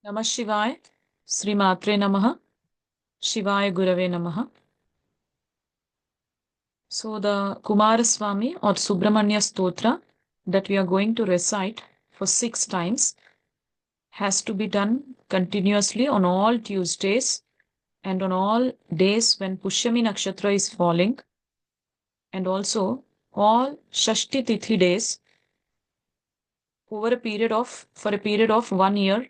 नमः शिवाय. श्री मात्रे नमः. शिवाय गुरवे नमः. So the Kumaraswamy or Subramanya Stotra that we are going to recite for 6 times has to be done continuously on all Tuesdays and on all days when Pushyami Nakshatra is falling, and also all Shashti Tithi days for a period of 1 year,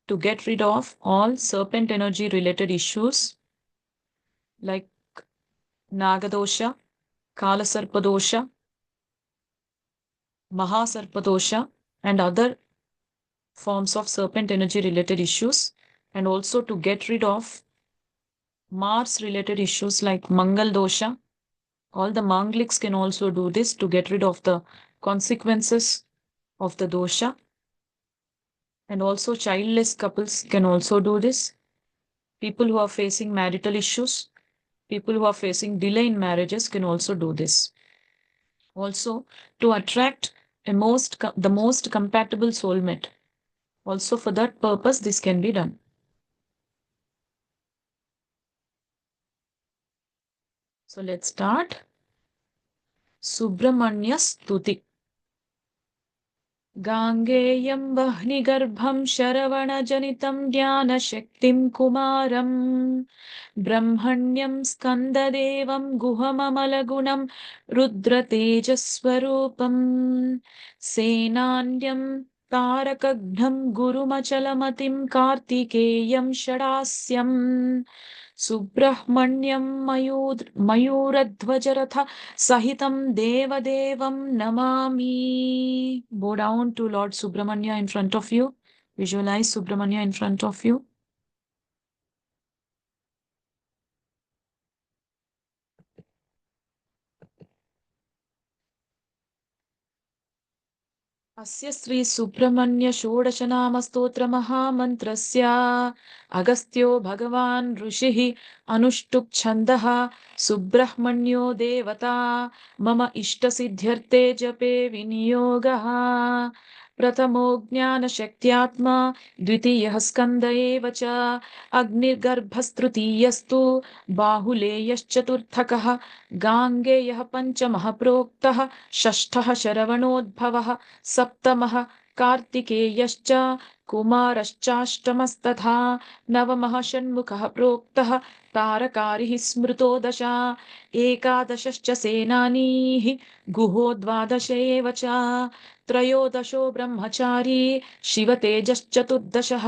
to get rid of all serpent energy related issues like Nagadosha, Kalasarpadosha, Mahasarpadosha, and other forms of serpent energy related issues, and also to get rid of Mars related issues like Mangal dosha. All the Mangliks can also do this to get rid of the consequences of the dosha, and also childless couples can also do this. People who are facing marital issues, people who are facing delay in marriages can also do this. Also, to attract the most compatible soulmate. Also, for that purpose, this can be done. So let's start. Subramanya Stuti. गाङ्गेयं वह्निगर्भं शरवणजनितं ज्ञानशक्तिं कुमारं ब्रह्मण्यं स्कन्ददेवं गुहममलगुणं रुद्रतेजस्वरूपं सेनान्यं तारकघ्नं गुरुमचलमतिं कार्तिकेयं षडास्यम् Subrahmanyam मयूरध्वजरथ sahitam devadevam namami. Bow down to Lord Subramanya in front of you. Visualize Subramanya in front of you. अस्य श्री सुब्रह्मण्य षोडश नाम स्तोत्र महामन्त्रस्य अगस्त्यो भगवान् ऋषिः अनुष्टुप् छन्दः सुब्रह्मण्यो देवता मम इष्टसिद्ध्यर्थे जपे विनियोगः प्रथमो ज्ञानशक्त्यात्मा द्वितीयः स्कन्द एव च अग्निर्गर्भस्तृतीयस्तु बाहुलेयश्चतुर्थकः गाङ्गेयः पञ्चमः प्रोक्तः षष्ठः शरवणोद्भवः सप्तमः कार्तिकेयश्च कुमारश्चाष्टमस्तथा नवमः षण्मुखः प्रोक्तः तारकारिः स्मृतो दश एकादशश्च सेनानीः गुहो द्वादश एव च त्रयोदशो ब्रह्मचारी शिवतेजश्चतुर्दशः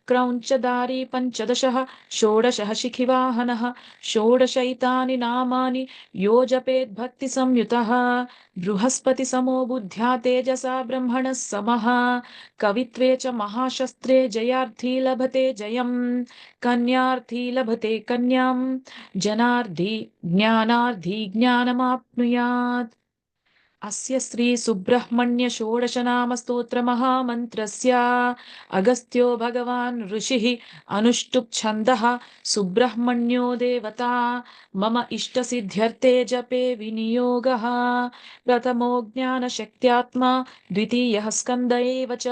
क्रौञ्चधारी पञ्चदशः षोडशः शिखिवाहनः षोडशैतानि नामानि यो जपेद्भक्तिसंयुतः बृहस्पतिसमो बुद्ध्या तेजसा ब्रह्मणः समः कवित्वे च महाशस्त्रे जयार्थी लभते जयम् कन्यार्थी लभते कन्यां जनार्धी ज्ञानार्थी ज्ञानमाप्नुयात् अस्य श्री सुब्रह्मण्य षोडश नाम स्तोत्र महामन्त्रस्य अगस्त्यो भगवान् ऋषिः अनुष्टुप् छन्दः सुब्रह्मण्यो देवता मम इष्टसिद्ध्यर्थे जपे विनियोगः प्रथमो ज्ञानशक्त्यात्मा द्वितीयः स्कन्द एव च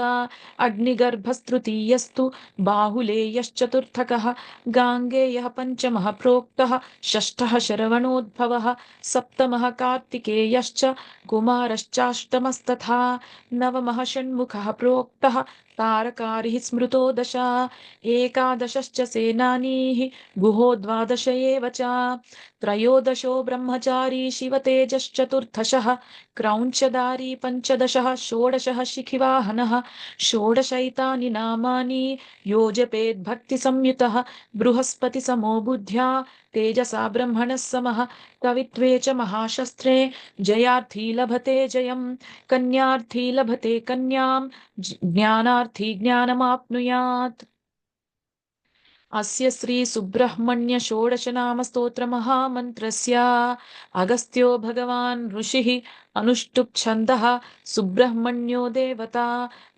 अग्निगर्भस्तृतीयस्तु बाहुलेयश्चतुर्थकः गाङ्गेयः पञ्चमः प्रोक्तः षष्ठः शरवणोद्भवः सप्तमः कार्तिकेयश्च कुमारश्चाष्टमस्तथा नवमः षण्मुखः प्रोक्तः तारकारिः स्मृतो दश एकादशश्च सेनानीः गुहो द्वादश एव च त्रयोदशो ब्रह्मचारी शिवतेजश्चतुर्दशः क्रौञ्चधारी पञ्चदशः षोडशः शिखिवाहनः षोडशैतानि नामानि यो जपेद्भक्तिसंयुतः बृहस्पतिसमो बुद्ध्या तेजसा ब्रह्मणः समः कवित्वे च महाशस्त्रे जयार्थी लभते जयम् कन्यार्थी लभते कन्यां ज्ञानार्थी ज्ञानमाप्नुयात् अस्य श्री सुब्रह्मण्य षोडश नाम स्तोत्र महामन्त्रस्य अगस्त्यो भगवान् ऋषिः अनुष्टुप् छन्दः सुब्रह्मण्यो देवता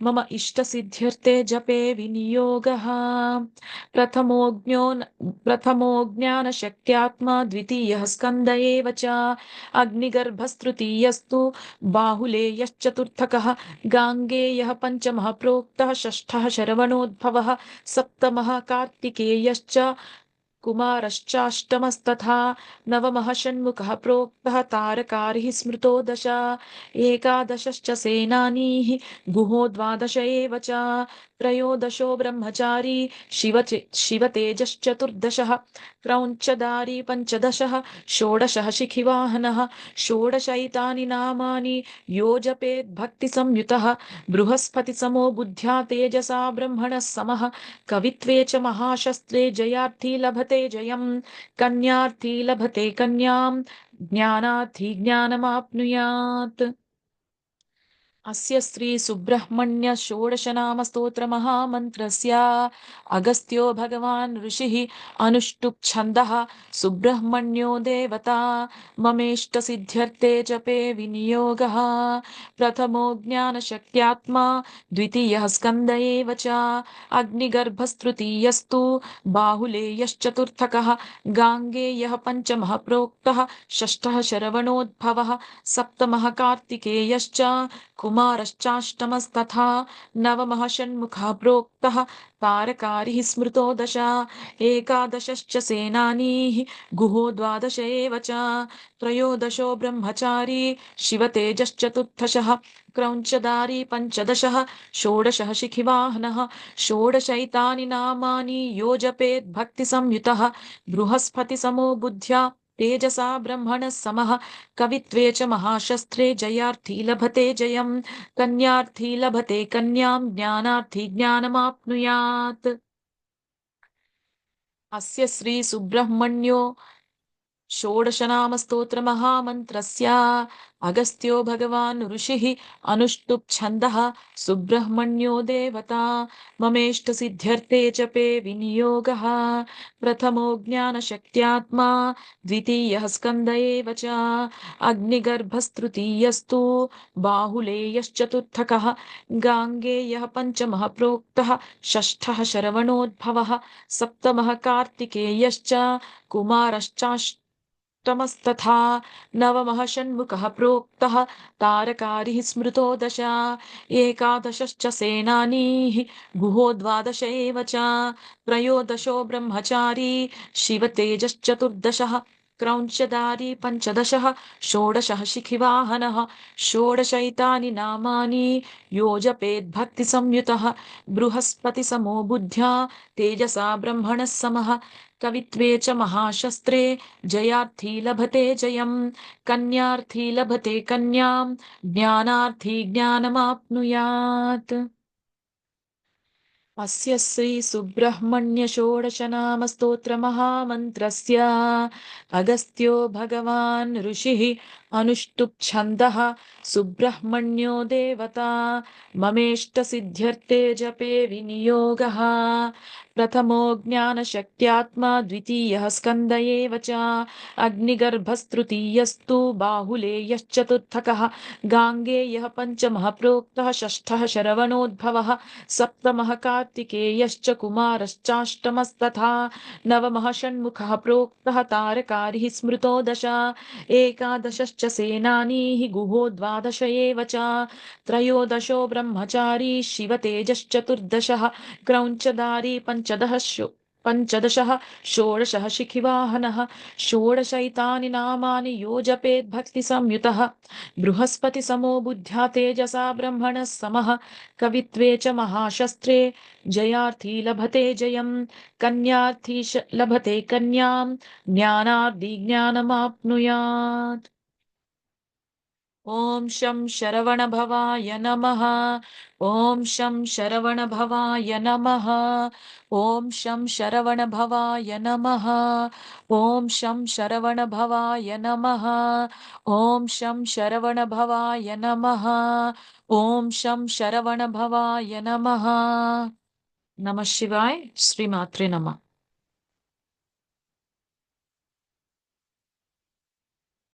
मम इष्टसिद्ध्यर्थे जपे विनियोगः प्रथमो ज्ञानशक्त्यात्मा द्वितीयः स्कन्द एव च अग्निगर्भस्तृतीयस्तु बाहुलेयश्चतुर्थकः गाङ्गेयः पञ्चमः प्रोक्तः षष्ठः शरवणोद्भवः सप्तमः कार्तिकेयश्च कुमारश्चाष्टमस्तथा नवमः षण्मुखः प्रोक्तः तारकारिः स्मृतो दश एकादशश्च सेनानीः गुहो द्वादश एव च त्रयोदशो ब्रह्मचारी शिवतेजश्चतुर्दशः क्रौञ्चदारी पञ्चदशः षोडशः शिखिवाहनः षोडशैतानि नामानि यो जपेत् भक्तिसंयुतः बृहस्पतिसमो बुद्ध्या तेजसा ब्रह्मणः समः कवित्वे च महाशस्त्रे जयार्थी लभते जयम् कन्यार्थी लभते कन्याम् ज्ञानार्थी ज्ञानमाप्नुयात् अस्य श्री सुब्रह्मण्य षोडशनाम स्तोत्र महामन्त्रस्य अगस्त्यो भगवान् ऋषिः अनुष्टुप् छन्दः सुब्रह्मण्यो देवता ममेष्ट सिद्ध्यर्थे जपे विनियोगः प्रथमो ज्ञानशक्त्यात्मा द्वितीयः स्कन्द एव च अग्निगर्भस्तृतीयस्तु बाहुलेयश्चतुर्थकः गाङ्गेयः पञ्चमः प्रोक्तः षष्ठः शरवणोद्भवः सप्तमः कार्तिकेयश्च कुमारश्चाष्टमस्तथा नवमः षण्मुखः प्रोक्तः तारकारिः स्मृतो दश एकादशश्च सेनानीः गुहो द्वादश एव च त्रयोदशो ब्रह्मचारी शिवतेजश्चतुर्दशः क्रौञ्चदारी पञ्चदशः षोडशः शिखिवाहनः षोडशैतानि नामानि यो जपेत् भक्तिसंयुतः बृहस्पतिसमो बुद्ध्या तेजसा ब्रह्मणः समः कवित्वे च महाशस्त्रे जयार्थी लभते जयम् कन्यार्थी लभते कन्याम् ज्ञानार्थी ज्ञानमाप्नुयात् अस्य श्री सुब्रह्मण्यो षोडशनाम स्तोत्र महामन्त्रस्य अगस्त्यो भगवान् ऋषिः अनुष्टुप् छन्दः सुब्रह्मण्यो देवता ममेष्ट सिद्ध्यर्थे जपे विनियोगः प्रथमो ज्ञानशक्त्यात्मा द्वितीयः स्कन्द एव च अग्निगर्भस्तृतीयस्तु बाहुलेयश्चतुर्थकः गाङ्गेयः पञ्चमः प्रोक्तः षष्ठः शरवणोद्भवः सप्तमः कार्तिकेयश्च कुमारश्चाष्टमस्तथा नवमः षण्मुखः प्रोक्तः तारकारिः स्मृतो दश एकादशश्च सेनानीः गुहो द्वादश एव च त्रयोदशो ब्रह्मचारी शिवतेजश्चतुर्दशः क्रौञ्चदारी पञ्चदशः षोडशः शिखिवाहनः षोडशैतानि नामानि यो जपेद्भक्तिसंयुतः बृहस्पतिसमो बुद्ध्या तेजसा ब्रह्मणः समः कवित्वे च महाशस्त्रे जयार्थी लभते जयम् कन्यार्थी लभते कन्याम् ज्ञानार्थी ज्ञानमाप्नुयात् अस्य श्री सुब्रह्मण्य षोडशनाम स्तोत्र महामन्त्रस्य अगस्त्यो भगवान् ऋषिः अनुष्टुप् छन्दः सुब्रह्मण्यो देवता ममेष्ट सिद्ध्यर्थे जपे विनियोगः प्रथमो ज्ञानशक्त्यात्मा द्वितीयः स्कन्द एव च अग्निगर्भस्तृतीयस्तु बाहुलेयश्चतुर्थकः गाङ्गेयः पञ्चमः प्रोक्तः षष्ठः शरवणोद्भवः सप्तमः कार्तिकेयश्च कुमारश्चाष्टमस्तथा नवमः षण्मुखः प्रोक्तः तारकारिः स्मृतो दश एकादशश्च सेनानीः गुहो द्वादश एव च त्रयोदशो ब्रह्मचारी शिवतेजश्चतुर्दशः क्रौञ्चदारी पञ्चदशः षोडशः शिखिवाहनः षोडशैतानि नामानि यो जपेत् भक्तिसंयुतः बृहस्पतिसमो बुद्ध्या तेजसा ब्रह्मणः समः कवित्वे च महाशस्त्रे जयार्थी लभते जयम् कन्यार्थी लभते कन्याम् ज्ञानार्थी ज्ञानमाप्नुयात् ॐ शं शरवणभवाय नमः ॐ शं शरवणभवाय नमः ॐ शं शरवणभवाय नमः ॐ शं शरवणभवाय नमः ॐ शं शरवणभवाय नमः ॐ शं शरवणभवाय नमः नमः शिवाय श्रीमात्रे नमः